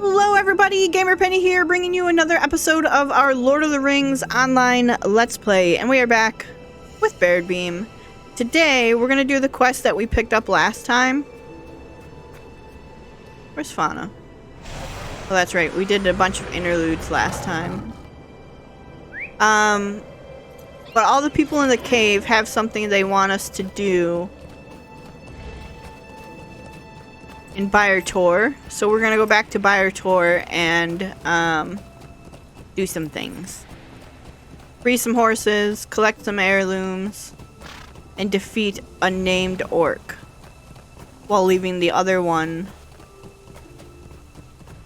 Hello everybody, Gamer Penny here, bringing you another episode of our Lord of the Rings online Let's Play, and we are back with Baradbeam. Today, we're gonna do the quest that we picked up last time. Where's Fauna? Oh, that's right, we did a bunch of interludes last time. But all the people in the cave have something they want us to do in Tor, so we're gonna go back to Tor and do some things. Free some horses, collect some heirlooms, and defeat a named orc while leaving the other one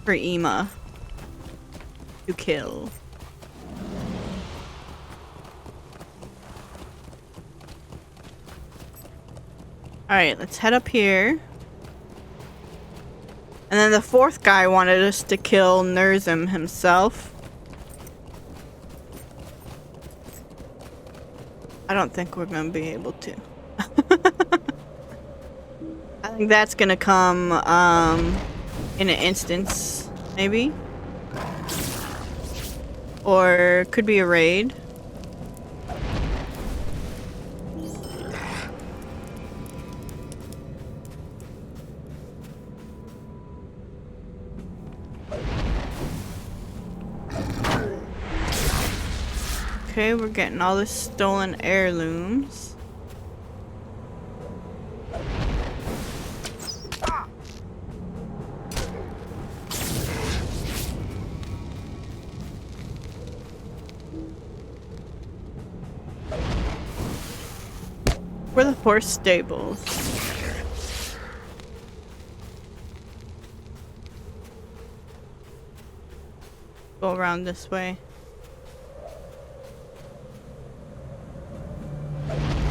for Ema to kill. Alright, let's head up here. And then the fourth guy wanted us to kill Nurzim himself. I don't think we're gonna be able to. I think that's gonna come in an instance, maybe. Or could be a raid. Okay, we're getting all the stolen heirlooms. Where are the horse stables? Go around this way.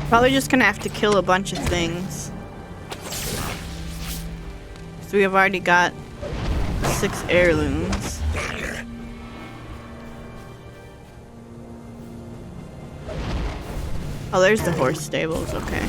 Probably just gonna have to kill a bunch of things. So we have already got 6 heirlooms. Oh, there's the horse stables, okay.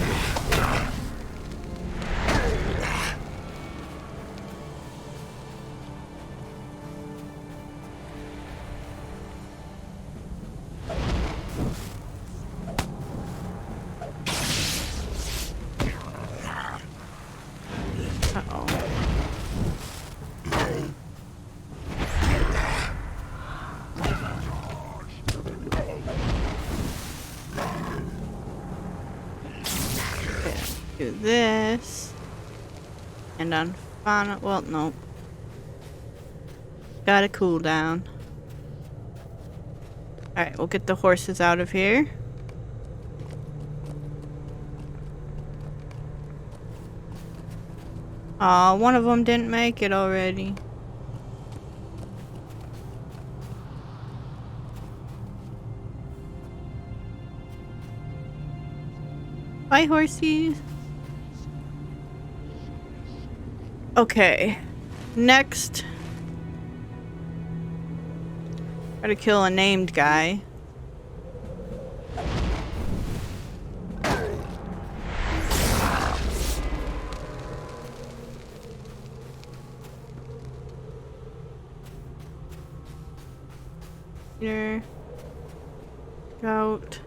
Do this. And on Fauna, well, nope. Got a cooldown. Alright, we'll get the horses out of here. Aw, one of them didn't make it already. Bye, horsies. Okay, next, gotta kill a named guy. Here, goat.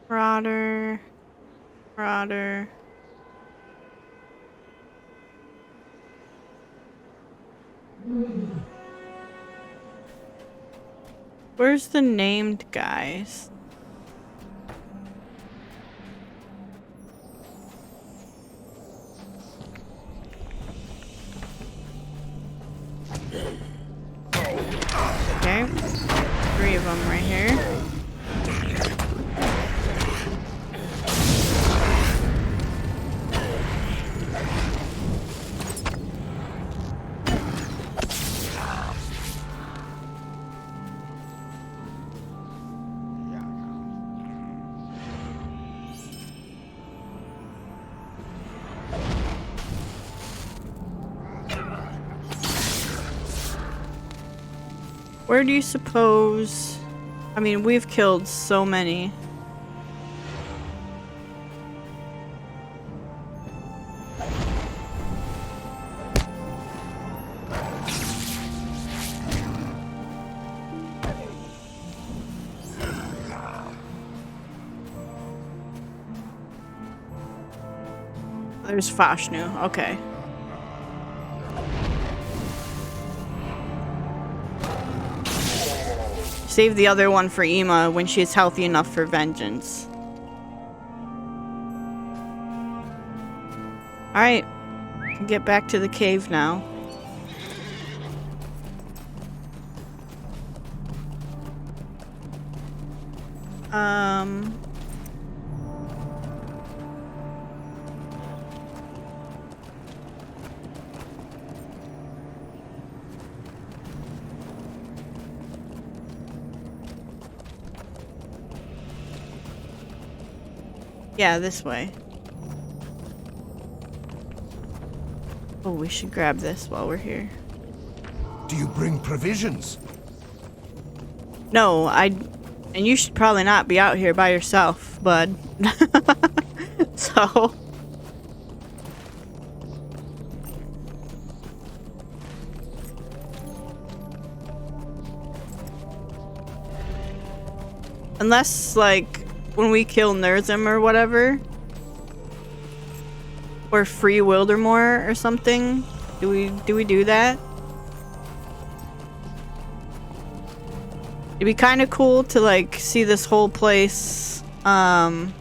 Marauder. Where's the named guys? Okay, 3 of them right here. Where do you suppose... I mean, we've killed so many. There's Fashnu. Okay. Save the other one for Ima when she is healthy enough for vengeance. Alright. Get back to the cave now. Yeah, this way. Oh, we should grab this while we're here. Do you bring provisions? No, and you should probably not be out here by yourself, bud. So... Unless, like, when we kill Nerzim or whatever, or free Wildermore or something, do we do that? It'd be kind of cool to like see this whole place back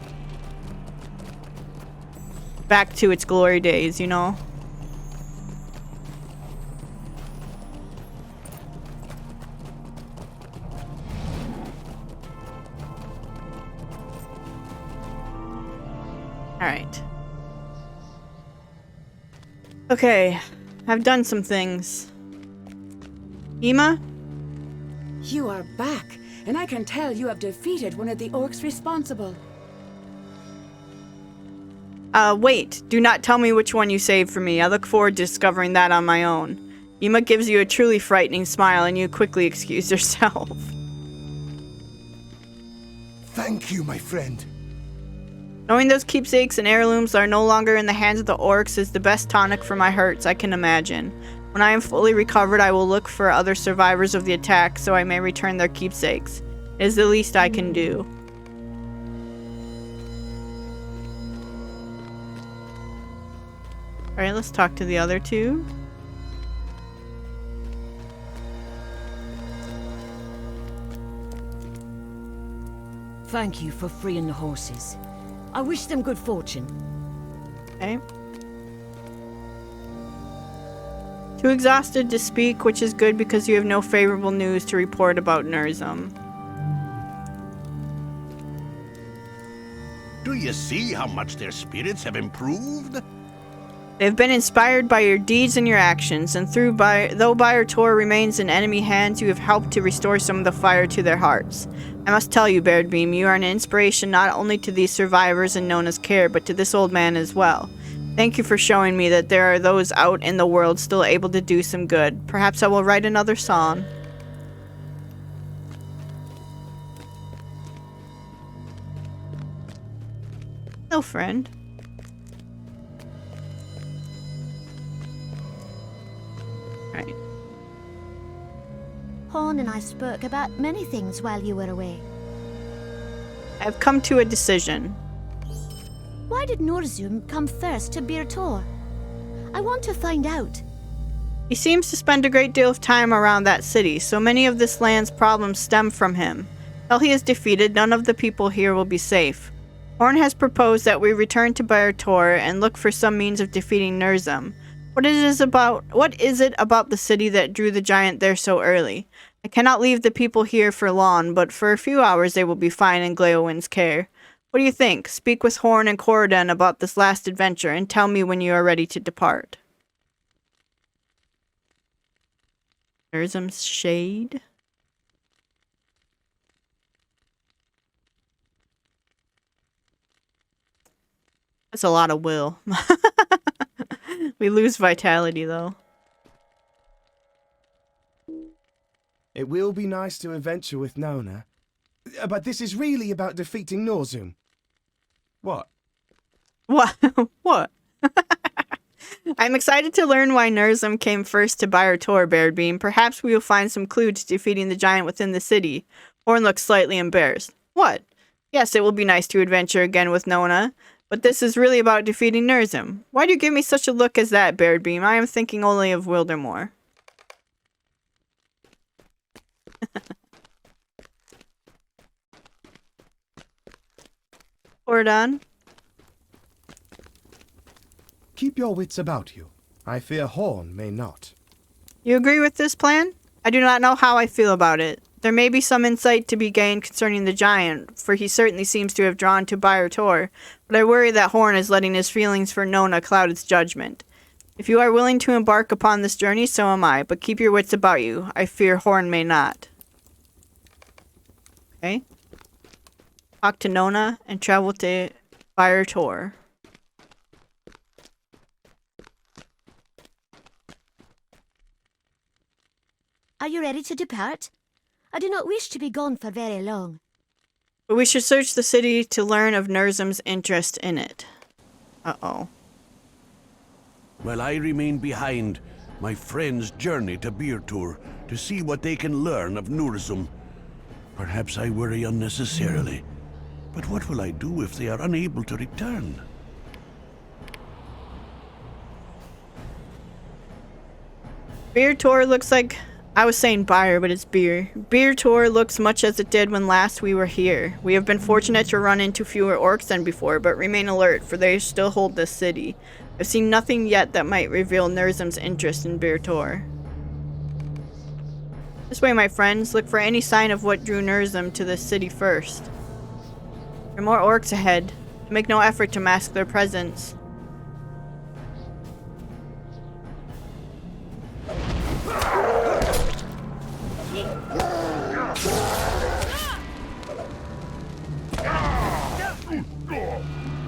to its glory days, you know? Alright. Okay, I've done some things. Ima? You are back, and I can tell you have defeated one of the orcs responsible. Wait. Do not tell me which one you saved for me. I look forward to discovering that on my own. Ima gives you a truly frightening smile, and you quickly excuse yourself. Thank you, my friend. Knowing those keepsakes and heirlooms are no longer in the hands of the orcs is the best tonic for my hurts I can imagine. When I am fully recovered, I will look for other survivors of the attack so I may return their keepsakes. It is the least I can do. Alright, let's talk to the other two. Thank you for freeing the horses. I wish them good fortune. Okay. Too exhausted to speak, which is good because you have no favorable news to report about Nerzim. Do you see how much their spirits have improved? They have been inspired by your deeds and your actions, and though Bayer Tor remains in enemy hands, you have helped to restore some of the fire to their hearts. I must tell you, Baradbeam, you are an inspiration not only to these survivors and Nona's care, but to this old man as well. Thank you for showing me that there are those out in the world still able to do some good. Perhaps I will write another song. No friend. Right. Horn and I spoke about many things while you were away. I've come to a decision. Why did Norzum come first to Bir Tor? I want to find out. He seems to spend a great deal of time around that city, so many of this land's problems stem from him. Till he is defeated, none of the people here will be safe. Horn has proposed that we return to Bir Tor and look for some means of defeating Nerzim. What is it about the city that drew the giant there so early? I cannot leave the people here for long, but for a few hours they will be fine in Gleowin's care. What do you think? Speak with Horn and Corridon about this last adventure, and tell me when you are ready to depart. Nerzim's shade? That's a lot of will. We lose vitality, though. It will be nice to adventure with Nona. But this is really about defeating Norzum. What? What? What? I'm excited to learn why Nurzum came first to Byre Tor, Baradbeam. Perhaps we will find some clue to defeating the giant within the city. Horn looks slightly embarrassed. What? Yes, it will be nice to adventure again with Nona, but this is really about defeating Nurzum. Why do you give me such a look as that, Baradbeam? I am thinking only of Wildermore. Ordon? Keep your wits about you. I fear Horn may not. You agree with this plan? I do not know how I feel about it. There may be some insight to be gained concerning the giant, for he certainly seems to have drawn to Byre Tor, but I worry that Horn is letting his feelings for Nona cloud its judgment. If you are willing to embark upon this journey, so am I, but keep your wits about you. I fear Horn may not. Okay. Talk to Nona and travel to Byre Tor. Are you ready to depart? I do not wish to be gone for very long. But we should search the city to learn of Nurzum's interest in it. Uh-oh. While I remain behind, my friends journey to Byre Tor to see what they can learn of Nurzum. Perhaps I worry unnecessarily, but what will I do if they are unable to return? Byre Tor looks like... I was saying Byre, but it's Byre. Byre Tor looks much as it did when last we were here. We have been fortunate to run into fewer orcs than before, but remain alert, for they still hold this city. I've seen nothing yet that might reveal Nurzum's interest in Byre Tor. This way, my friends, look for any sign of what drew Nurzum to this city first. There are more orcs ahead. Make no effort to mask their presence.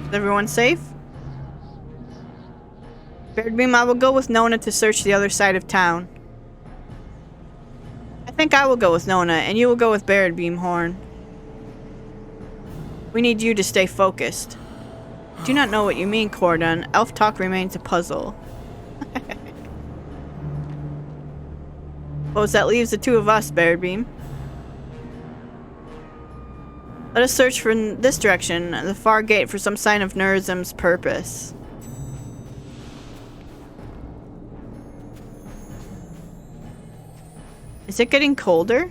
Is everyone safe? Baradbeam, I will go with Nona to search the other side of town. I think I will go with Nona, and you will go with Baradbeam, Horn. We need you to stay focused. I do not know what you mean, Cordon. Elf talk remains a puzzle. Suppose that leaves the two of us, Baradbeam. Let us search from this direction, the far gate, for some sign of Nurzum's purpose. Is it getting colder?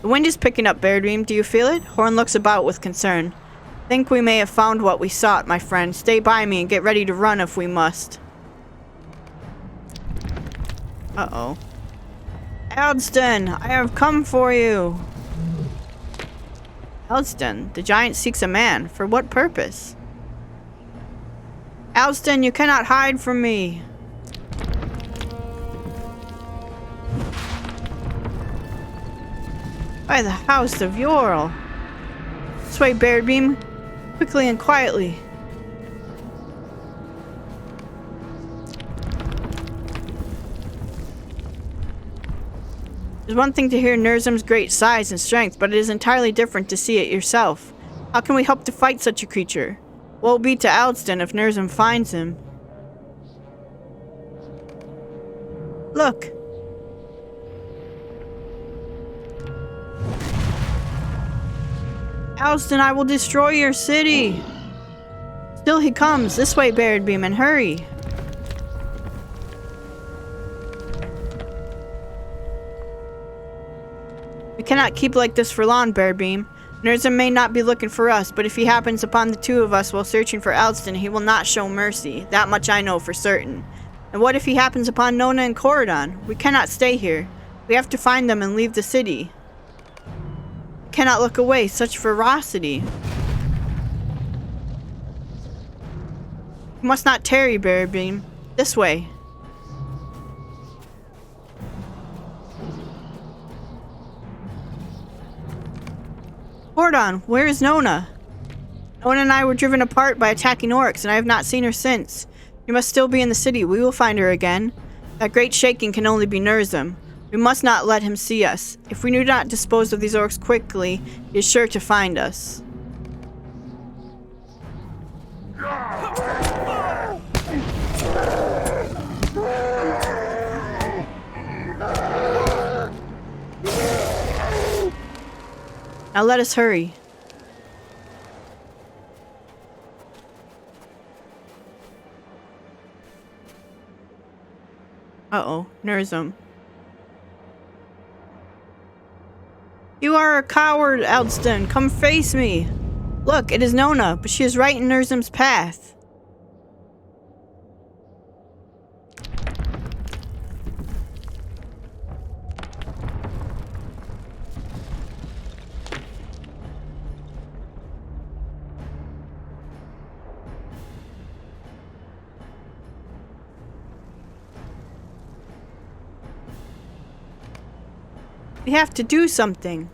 The wind is picking up, Baradbeam. Do you feel it? Horn looks about with concern. Think we may have found what we sought, my friend. Stay by me and get ready to run if we must. Uh-oh. Aldston, I have come for you. Aldston, the giant seeks a man. For what purpose? Aldston, you cannot hide from me. By the house of Yorl. This way, Baradbeam. Quickly and quietly. It's one thing to hear Nurzum's great size and strength, but it is entirely different to see it yourself. How can we hope to fight such a creature? Woe be to Aldston if Nurzum finds him. Look. Aldston, I will destroy your city. Still he comes. This way, Baradbeam, and hurry. We cannot keep like this for long, Baradbeam. Nurzum may not be looking for us, but if he happens upon the two of us while searching for Aldston, he will not show mercy. That much I know for certain. And what if he happens upon Nona and Corridon? We cannot stay here. We have to find them and leave the city. We cannot look away. Such ferocity. We must not tarry, Baradbeam. This way. Cordon, where is Nona? Nona and I were driven apart by attacking orcs, and I have not seen her since. She must still be in the city. We will find her again. That great shaking can only be Nurzum. We must not let him see us. If we do not dispose of these orcs quickly, he is sure to find us. Now let us hurry. Uh-oh, Nurzum. You are a coward, Eldston. Come face me. Look, it is Nona, but she is right in Nurzum's path. We have to do something.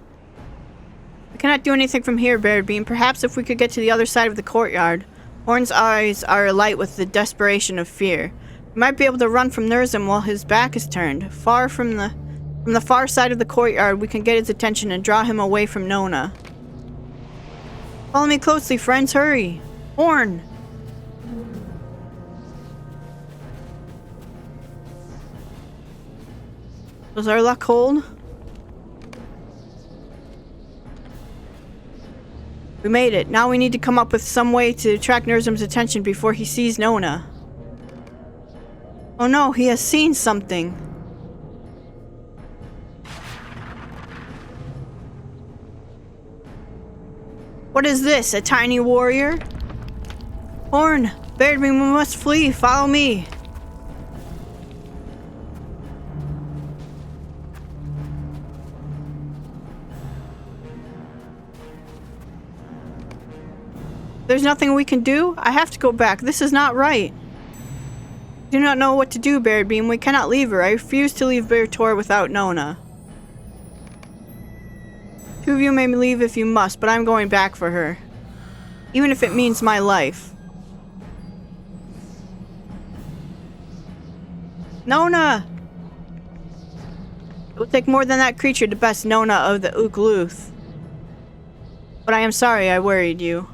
We cannot do anything from here, Baradbeam. Perhaps if we could get to the other side of the courtyard. Horn's eyes are alight with the desperation of fear. We might be able to run from Nurzum while his back is turned. Far from the far side of the courtyard, we can get his attention and draw him away from Nona. Follow me closely, friends. Hurry. Horn. Does our luck hold? We made it. Now we need to come up with some way to attract Nurzum's attention before he sees Nona. Oh no, he has seen something. What is this? A tiny warrior? Horn, Baradbeam, we must flee. Follow me. There's nothing we can do? I have to go back. This is not right. I do not know what to do, Baradbeam. We cannot leave her. I refuse to leave Bir without Nona. Two of you may leave if you must, but I'm going back for her. Even if it means my life. Nona! It will take more than that creature to best Nona of the Ukluth. But I am sorry I worried you.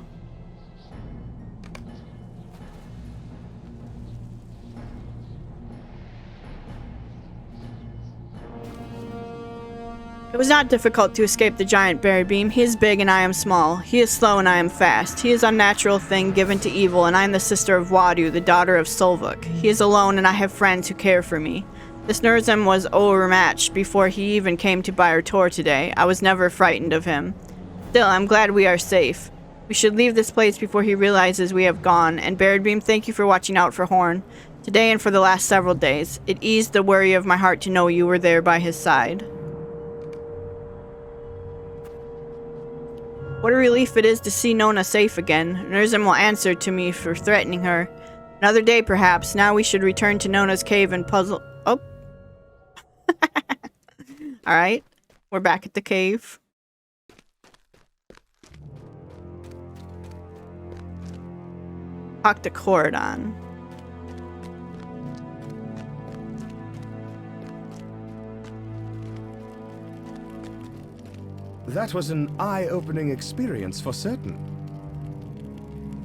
It was not difficult to escape the giant Baradbeam. He is big and I am small. He is slow and I am fast. He is unnatural thing given to evil, and I am the sister of Wadu, the daughter of Solvuk. He is alone and I have friends who care for me. This Nurzum was overmatched before he even came to Bir today. I was never frightened of him. Still, I'm glad we are safe. We should leave this place before he realizes we have gone, and Baradbeam, thank you for watching out for Horn. Today and for the last several days. It eased the worry of my heart to know you were there by his side. What a relief it is to see Nona safe again. Nurzum will answer to me for threatening her. Another day, perhaps. Now we should return to Nona's cave and puzzle... Oh. Alright. We're back at the cave. Talk to Cordon. That was an eye-opening experience for certain.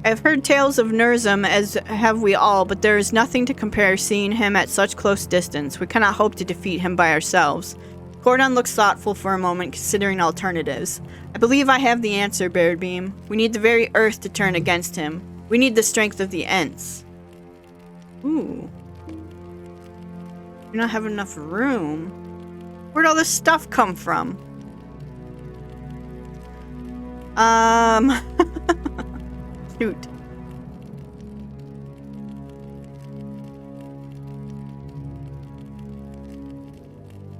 I've heard tales of Nurzum, as have we all, but there is nothing to compare seeing him at such close distance. We cannot hope to defeat him by ourselves. Cordon looks thoughtful for a moment, considering alternatives. I believe I have the answer, Baradbeam. We need the very earth to turn against him. We need the strength of the Ents. Ooh. We don't have enough room. Where'd all this stuff come from? Shoot.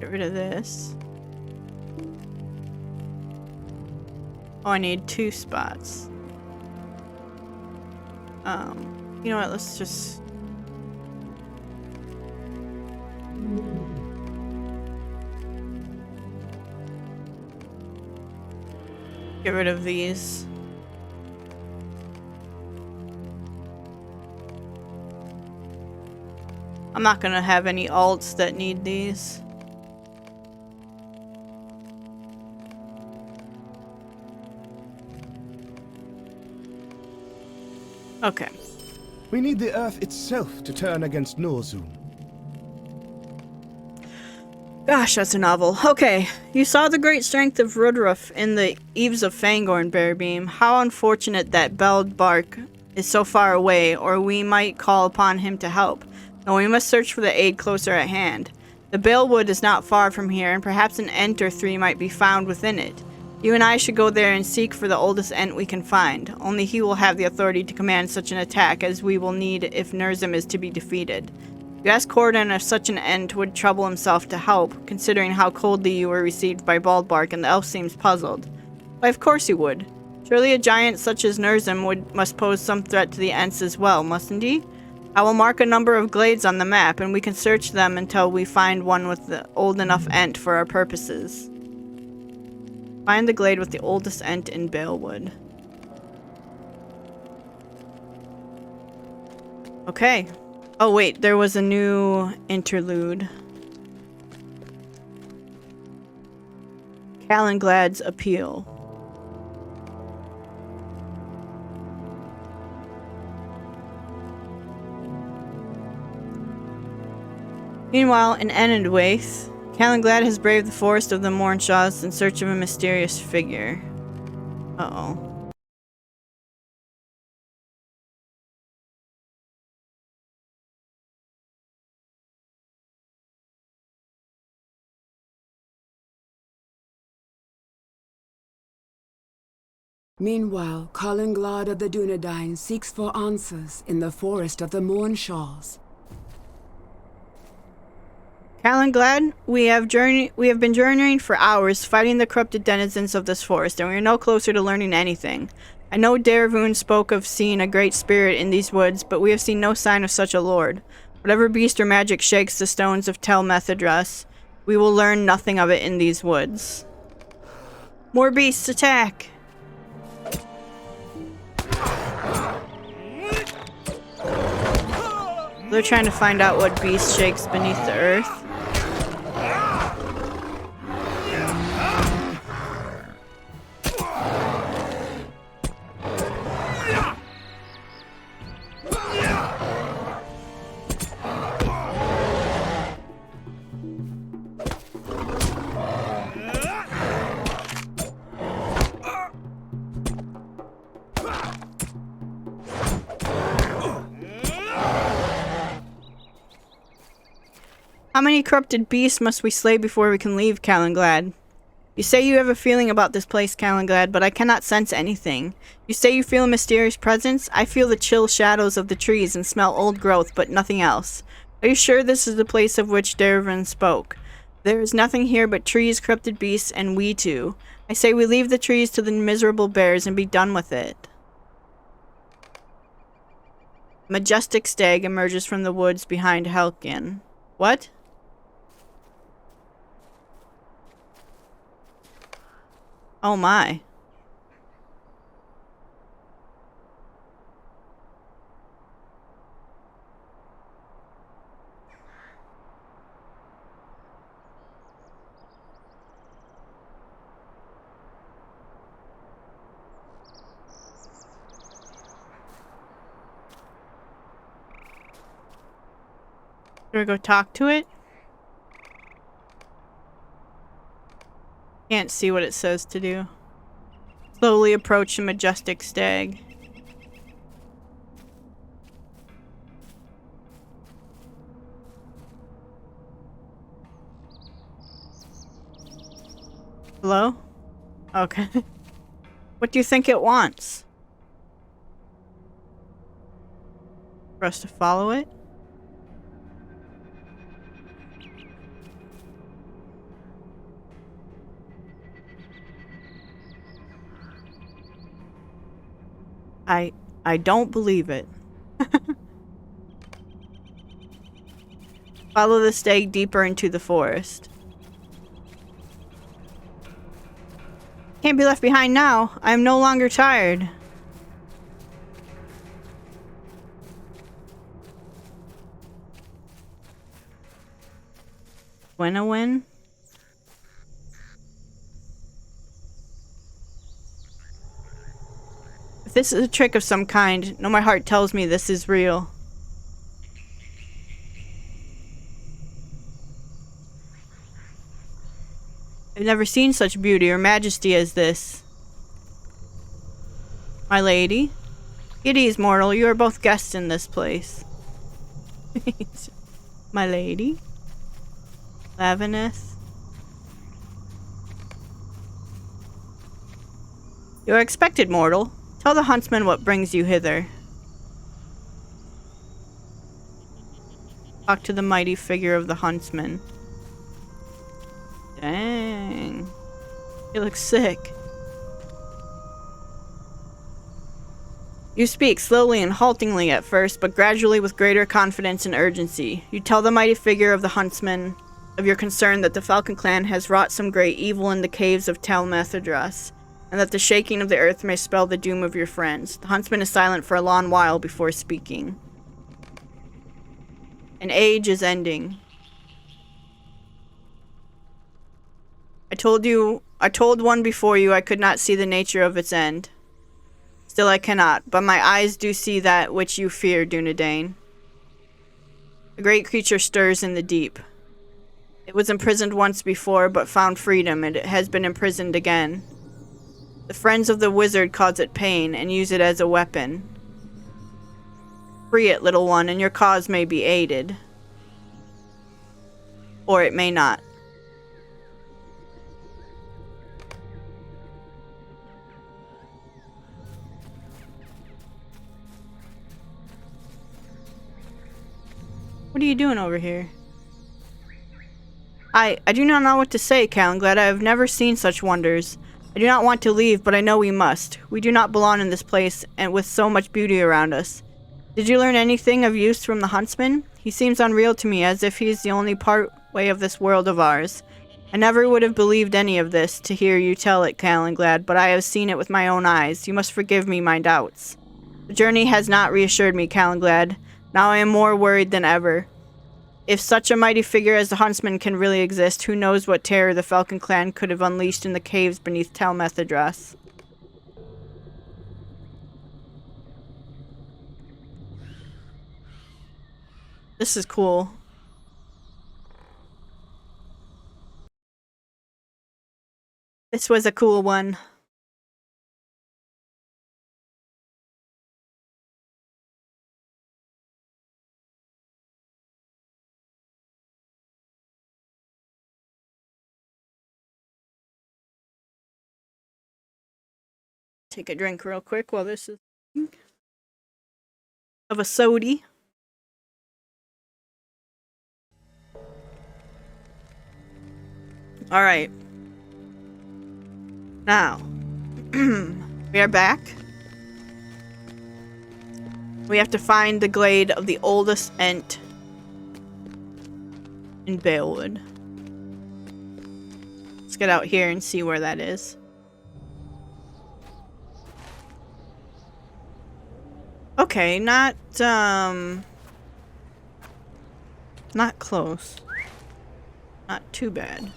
Get rid of this. Oh, I need 2 spots. You know what, let's just... get rid of these. I'm not gonna have any alts that need these. Okay. We need the Earth itself to turn against Norzum. Gosh, that's a novel. Okay, you saw the great strength of Rudruf in the Eves of Fangorn, Baradbeam. How unfortunate that Baradbeam is so far away, or we might call upon him to help. No, we must search for the aid closer at hand. The Balewood is not far from here, and perhaps an Ent or 3 might be found within it. You and I should go there and seek for the oldest Ent we can find. Only he will have the authority to command such an attack as we will need if Nurzum is to be defeated. You asked Corden if such an Ent would trouble himself to help, considering how coldly you were received by Baldbark, and the elf seems puzzled. Why, of course he would. Surely a giant such as Nurzum must pose some threat to the Ents as well, mustn't he? I will mark a number of glades on the map, and we can search them until we find one with the old enough Ent for our purposes. Find the glade with the oldest Ent in Balewood. Okay. Oh wait, there was a new interlude. Calenglad's Appeal. Meanwhile, in Enendwaith, Calenglad has braved the forest of the Mornshaws in search of a mysterious figure. Uh-oh. Meanwhile, Calenglad of the Dunedain seeks for answers in the forest of the Mornshaws. Calenglad, we have been journeying for hours, fighting the corrupted denizens of this forest, and we are no closer to learning anything. I know Daravoon spoke of seeing a great spirit in these woods, but we have seen no sign of such a lord. Whatever beast or magic shakes the stones of Tel Methadras, we will learn nothing of it in these woods. More beasts, attack! They're trying to find out what beast shakes beneath the earth. How many corrupted beasts must we slay before we can leave, Calenglad? You say you have a feeling about this place, Calenglad, but I cannot sense anything. You say you feel a mysterious presence? I feel the chill shadows of the trees and smell old growth, but nothing else. Are you sure this is the place of which Daravoon spoke? There is nothing here but trees, corrupted beasts, and we two. I say we leave the trees to the miserable bears and be done with it. Majestic stag emerges from the woods behind Helkin. What? Oh my. Do I go talk to it? Can't see what it says to do. Slowly approach a majestic stag. Hello? Okay. What do you think it wants? For us to follow it? I don't believe it. Follow the stag deeper into the forest. Can't be left behind now. I am no longer tired. Win-a-win? If this is a trick of some kind, no, my heart tells me this is real. I've never seen such beauty or majesty as this. My lady? It is, mortal. You are both guests in this place. My lady? Lavineth? You are expected, mortal. Tell the huntsman what brings you hither. Talk to the mighty figure of the huntsman. Dang. He looks sick. You speak slowly and haltingly at first, but gradually with greater confidence and urgency. You tell the mighty figure of the huntsman of your concern that the Falcon clan has wrought some great evil in the caves of Tel Methadras, and that the shaking of the earth may spell the doom of your friends. The huntsman is silent for a long while before speaking. An age is ending. I told one before you I could not see the nature of its end. Still I cannot, but my eyes do see that which you fear, Dunedain. A great creature stirs in the deep. It was imprisoned once before, but found freedom, and it has been imprisoned again. The friends of the wizard cause it pain, and use it as a weapon. Free it, little one, and your cause may be aided. Or it may not. What are you doing over here? I do not know what to say, Calenglad. I have never seen such wonders. I do not want to leave, but I know we must. We do not belong in this place, and with so much beauty around us. Did you learn anything of use from the huntsman? He seems unreal to me, as if he is the only part way of this world of ours. I never would have believed any of this to hear you tell it, Calenglad, but I have seen it with my own eyes. You must forgive me my doubts. The journey has not reassured me, Calenglad. Now I am more worried than ever. If such a mighty figure as the huntsman can really exist, who knows what terror the Falcon clan could have unleashed in the caves beneath Tel Methadras. This is cool. This was a cool one. Take a drink real quick while this is of a sody. All right. Now, we are back. We have to find the glade of the oldest Ent in Balewood. Let's get out here and see where that is. Okay, not close. Not too bad.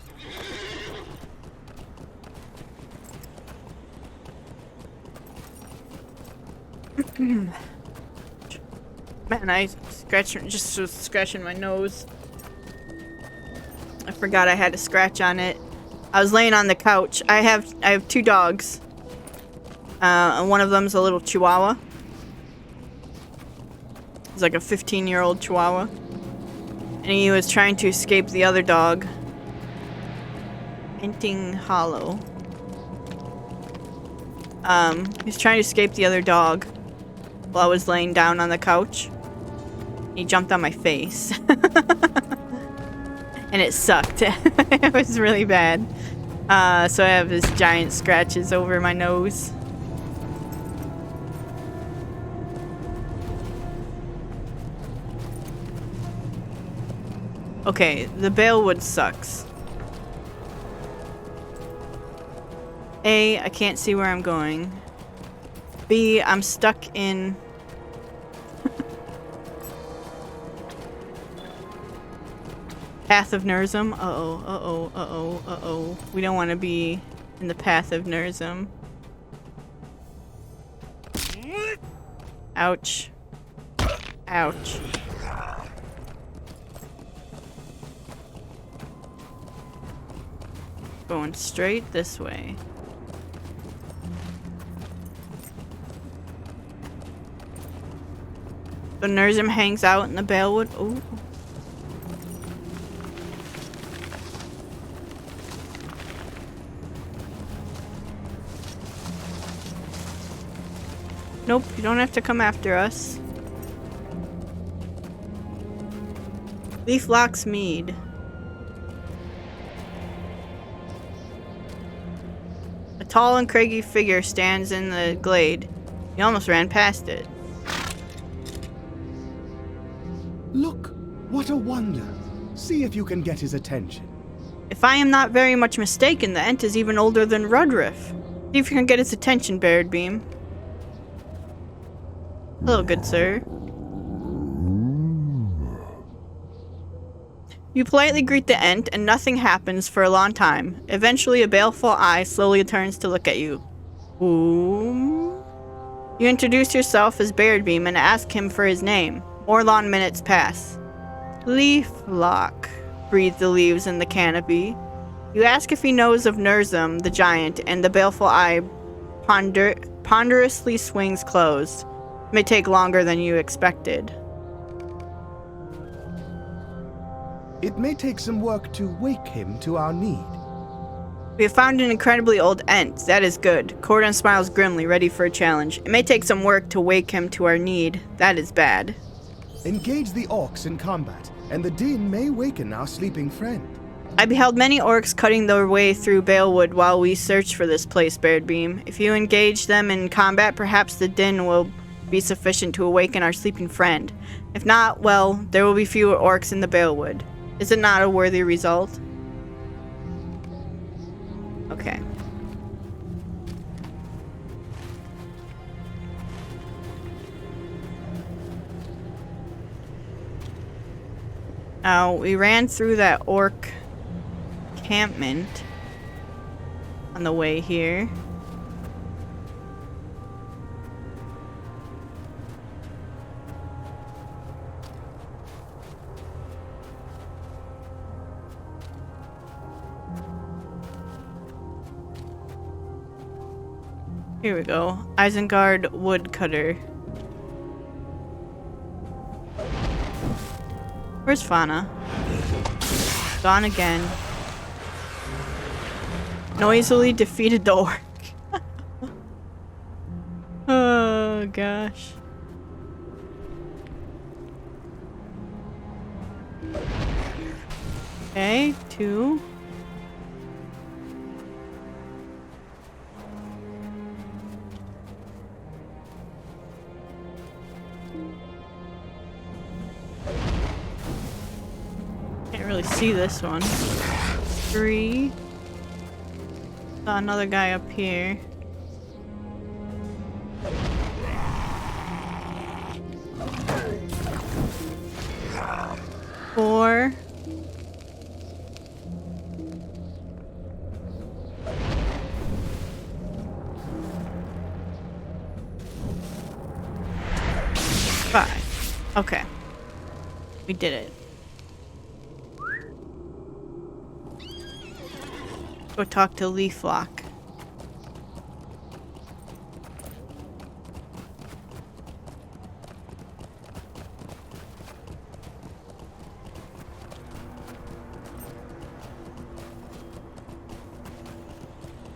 Man, I was scratching my nose. I forgot I had a scratch on it. I was laying on the couch. I have two dogs. And one of them's a little Chihuahua. He's like a 15-year-old Chihuahua. And he was trying to escape the other dog. Hinting Hollow. He's trying to escape the other dog while I was laying down on the couch. He jumped on my face. And it sucked. It was really bad. So I have this giant scratches over my nose. Okay, the Balewood sucks. A, I can't see where I'm going. B, I'm stuck in... Path of Nurzum. Uh-oh, uh-oh, uh-oh, uh-oh. We don't want to be in the path of Nurzum. Ouch. Ouch. Going straight this way. So Nurzum hangs out in the Balewood. Ooh. Nope, you don't have to come after us. Leaflock's Mead. A tall and craggy figure stands in the glade. You almost ran past it. Look, what a wonder. See if you can get his attention. If I am not very much mistaken, the Ent is even older than Rudriff. See if you can get his attention, Baradbeam. Hello, good sir. You politely greet the Ent, and nothing happens for a long time. Eventually, a baleful eye slowly turns to look at you. Ooh. You introduce yourself as Baradbeam and ask him for his name. More long minutes pass. Leaflock, breathe the leaves in the canopy. You ask if he knows of Nurzum, the giant, and the baleful eye ponderously swings closed. It may take longer than you expected. It may take some work to wake him to our need. We have found an incredibly old Ent. That is good. Cordon smiles grimly, ready for a challenge. It may take some work to wake him to our need. That is bad. Engage the orcs in combat, and the din may waken our sleeping friend. I beheld many orcs cutting their way through Balewood while we searched for this place, Baradbeam. If you engage them in combat, perhaps the din will be sufficient to awaken our sleeping friend. If not, well, there will be fewer orcs in the Balewood. Is it not a worthy result? Okay. Now, we ran through that orc encampment on the way here. Here we go. Isengard Woodcutter. Where's Fauna? Gone again. Noisily defeated the orc. Oh gosh. Okay, 2. Can't really see this one. 3. Saw another guy up here. 4. 5. Okay. We did it. Go talk to Leaflock.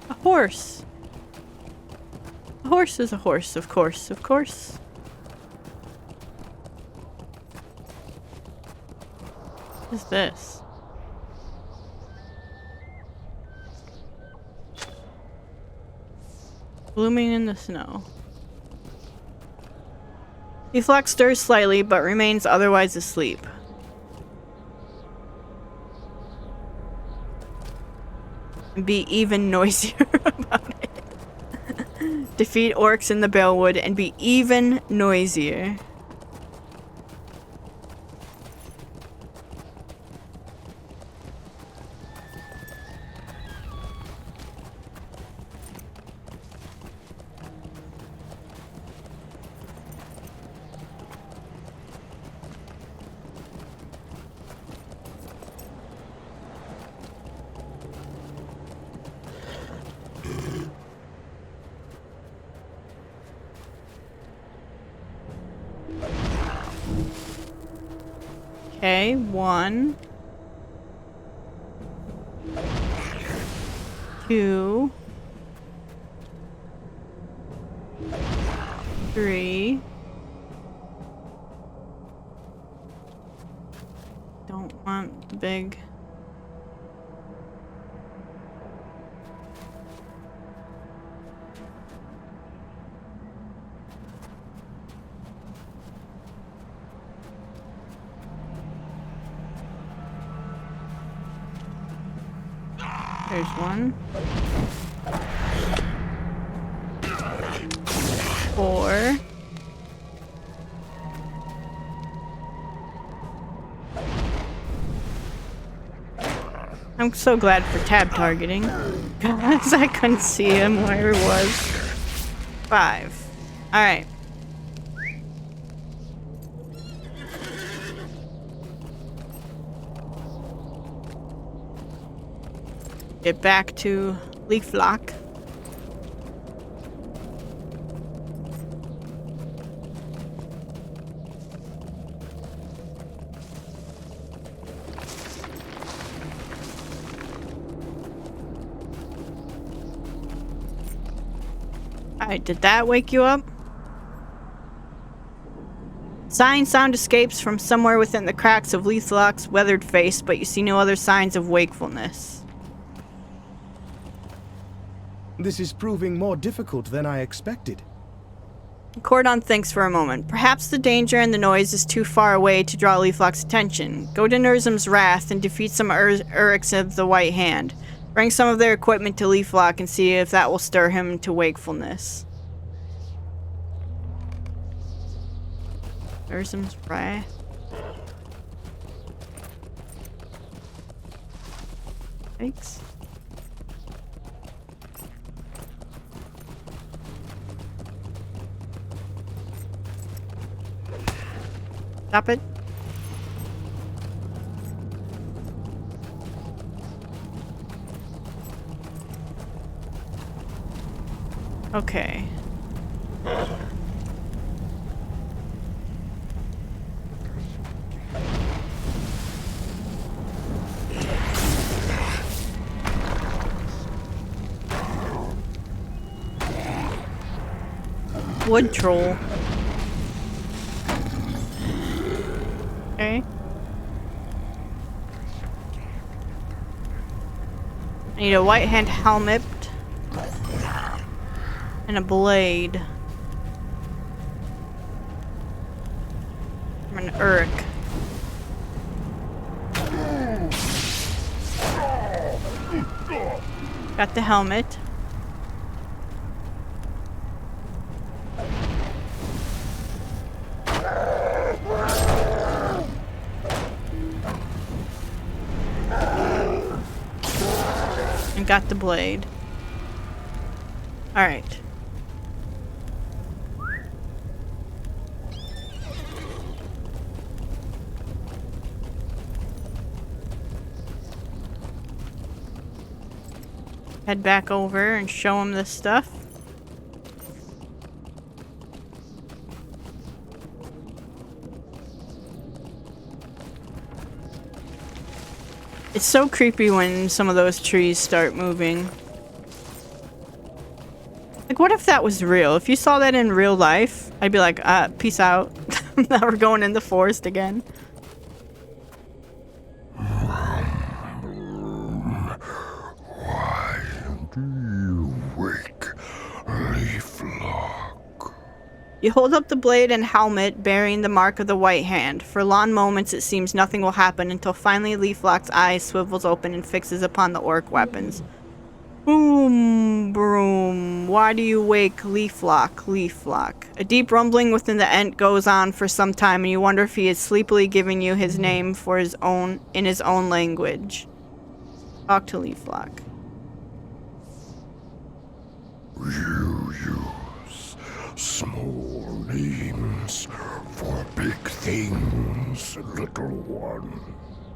A horse. A horse is a horse, of course, of course. What is this? Blooming in the snow. Leaflock stirs slightly, but remains otherwise asleep. And be even noisier about it. Defeat orcs in the Balewood and be even noisier. Okay, 1, 2, 3. Don't want the big. There's 1. 4. I'm so glad for tab targeting, because I couldn't see him where it was. 5. Alright. Get back to Leaf Lock. Alright, did that wake you up? Sighing sound escapes from somewhere within the cracks of Leaflock's weathered face, but you see no other signs of wakefulness. This is proving more difficult than I expected. Cordon thinks for a moment. Perhaps the danger and the noise is too far away to draw Leaflock's attention. Go to Nurzum's Wrath and defeat some Uruks of the White Hand. Bring some of their equipment to Leaflock and see if that will stir him to wakefulness. Nurzum's Wrath. Thanks. Stop it. Okay. Wood troll. Okay. I need a white hand helmet and a blade from an Uruk. Got the helmet. And got the blade. Alright. Head back over and show him this stuff. It's so creepy when some of those trees start moving. Like, what if that was real? If you saw that in real life, I'd be like, peace out. Now we're going in the forest again. Why do you wake Leaflock? You hold up the blade and helmet bearing the mark of the White Hand. For long moments it seems nothing will happen until finally Leaflock's eyes swivels open and fixes upon the orc weapons. Boom, broom. Why do you wake Leaflock, Leaflock? A deep rumbling within the Ent goes on for some time, and you wonder if he is sleepily giving you his name for his own in his own language. Talk to Leaflock. You use small names for big things, little one.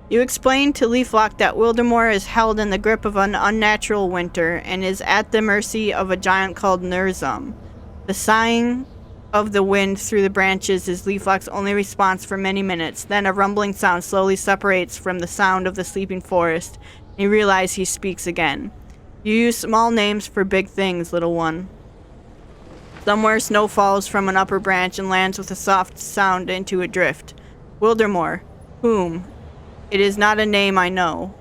You explain to Leaflock that Wildemore is held in the grip of an unnatural winter and is at the mercy of a giant called Nurzum. The sighing of the wind through the branches is Leaflock's only response for many minutes. Then a rumbling sound slowly separates from the sound of the sleeping forest, and you realize he speaks again. You use small names for big things, little one. Somewhere snow falls from an upper branch and lands with a soft sound into a drift. Wildermore. Whom? It is not a name I know.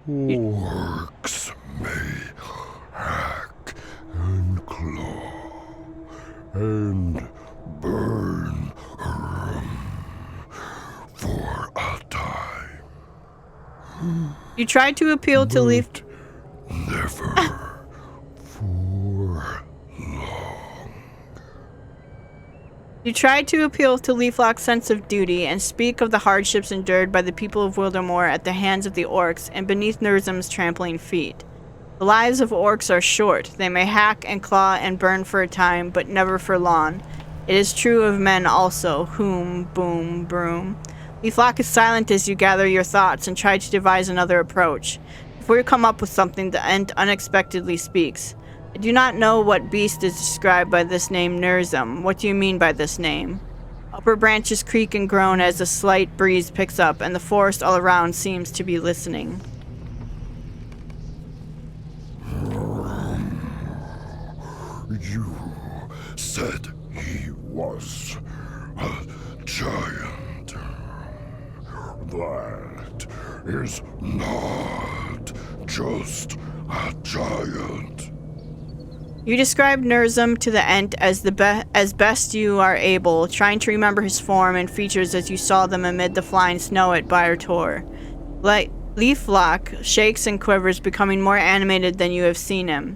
Orcs may hack and claw and burn for a time. You tried to appeal to Leaf... Never for long. You tried to appeal to Leaflock's sense of duty and speak of the hardships endured by the people of Wildermore at the hands of the orcs and beneath Nurzum's trampling feet. The lives of orcs are short. They may hack and claw and burn for a time, but never for long. It is true of men also. Whom, boom, broom. Leaflock is silent as you gather your thoughts and try to devise another approach. Before you come up with something, the Ent unexpectedly speaks. I do not know what beast is described by this name Nurzum. What do you mean by this name? Upper branches creak and groan as a slight breeze picks up, and the forest all around seems to be listening. You said he was a giant. That is not just a giant. You describe Nurzum to the Ent as best you are able, trying to remember his form and features as you saw them amid the flying snow at Bayer Tor. Leaflock shakes and quivers, becoming more animated than you have seen him.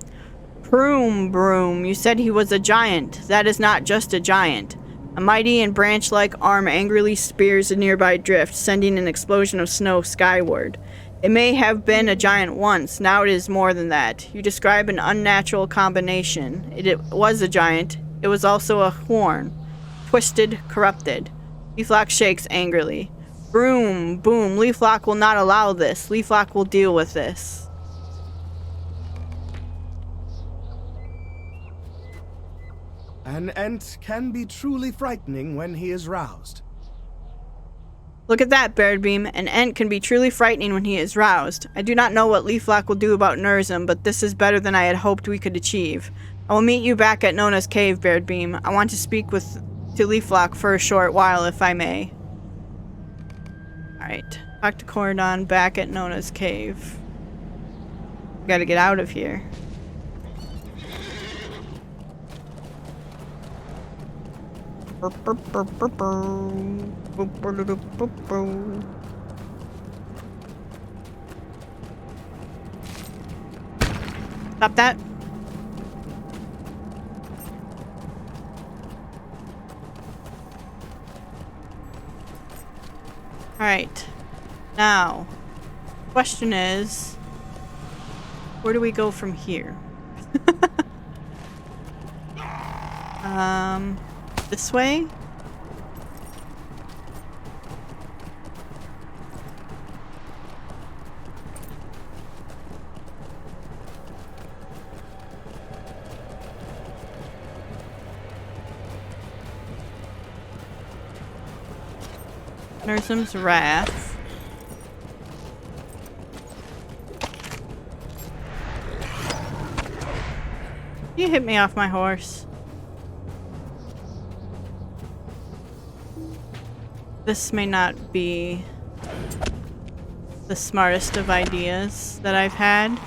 Broom, broom, you said he was a giant. That is not just a giant. A mighty and branch-like arm angrily spears a nearby drift, sending an explosion of snow skyward. It may have been a giant once, now it is more than that. You describe an unnatural combination. It was a giant. It was also a horn. Twisted, corrupted. Leaflock shakes angrily. Broom, boom, Leaflock will not allow this. Leaflock will deal with this. An Ent can be truly frightening when he is roused. Look at that, Baradbeam. An Ent can be truly frightening when he is roused. I do not know what Leaflock will do about Nurzum, but this is better than I had hoped we could achieve. I will meet you back at Nona's cave, Baradbeam. I want to speak to Leaflock for a short while, if I may. Alright. Talk to Cordon back at Nona's cave. We gotta get out of here. Stop that. Alright. Now, question is, where do we go from here? This way? Nurzum's Wrath. You hit me off my horse. This may not be the smartest of ideas that I've had.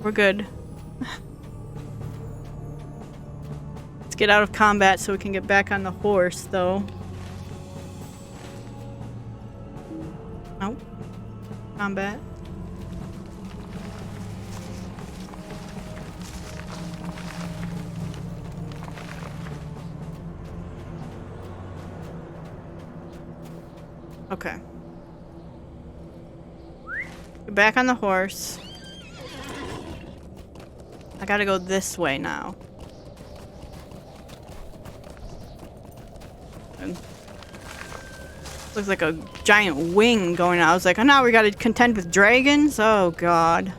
We're good. Let's get out of combat so we can get back on the horse, though. Nope. Combat. Okay. Get back on the horse. I gotta go this way now. And looks like a giant wing going out. I was like, oh, now we gotta contend with dragons? Oh, God.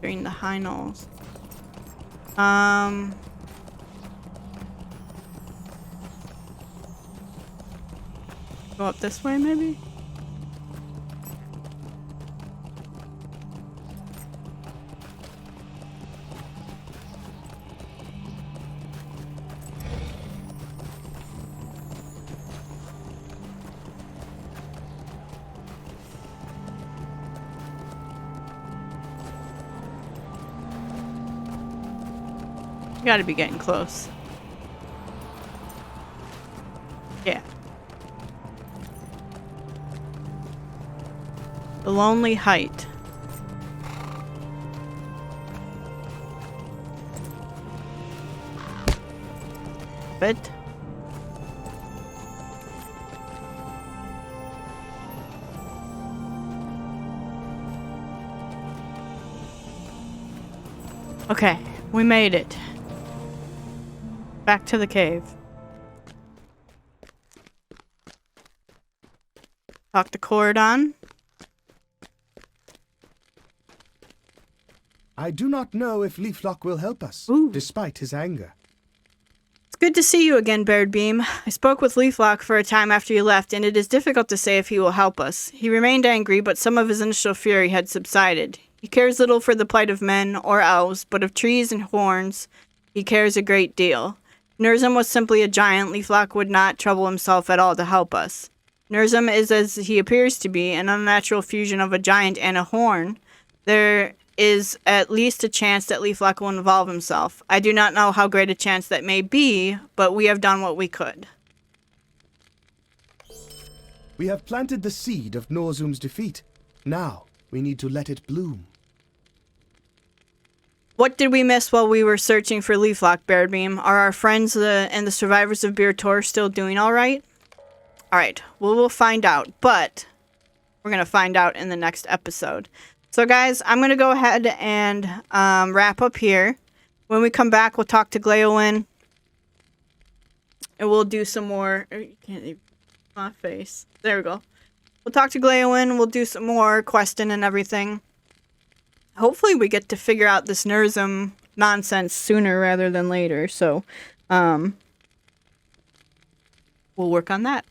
During the high knolls. Go up this way, maybe? Gotta be getting close. Yeah. The Lonely Height. Bit. Okay, we made it. Back to the cave. Talk to Cordon. I do not know if Leaflock will help us, despite his anger. It's good to see you again, Baradbeam. I spoke with Leaflock for a time after you left, and it is difficult to say if he will help us. He remained angry, but some of his initial fury had subsided. He cares little for the plight of men or elves, but of trees and horns, he cares a great deal. Nurzum was simply a giant. Leaflock would not trouble himself at all to help us. Nurzum is, as he appears to be, an unnatural fusion of a giant and a horn. There is at least a chance that Leaflock will involve himself. I do not know how great a chance that may be, but we have done what we could. We have planted the seed of Norzum's defeat. Now, we need to let it bloom. What did we miss while we were searching for Leaflock, Baradbeam? Are our friends and the survivors of Bir Tor still doing all right? All right, well, we'll find out, but we're going to find out in the next episode. So, guys, I'm going to go ahead and wrap up here. When we come back, we'll talk to Gladden, and we'll do some more... You can't even... My face. There we go. We'll talk to Gladden, we'll do some more questing and everything. Hopefully we get to figure out this Nurzum nonsense sooner rather than later. So, we'll work on that.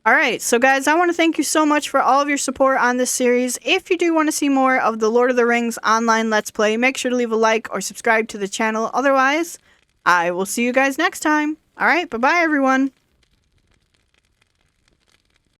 Alright, so guys, I want to thank you so much for all of your support on this series. If you do want to see more of the Lord of the Rings online Let's Play, make sure to leave a like or subscribe to the channel. Otherwise, I will see you guys next time. Alright, bye-bye everyone.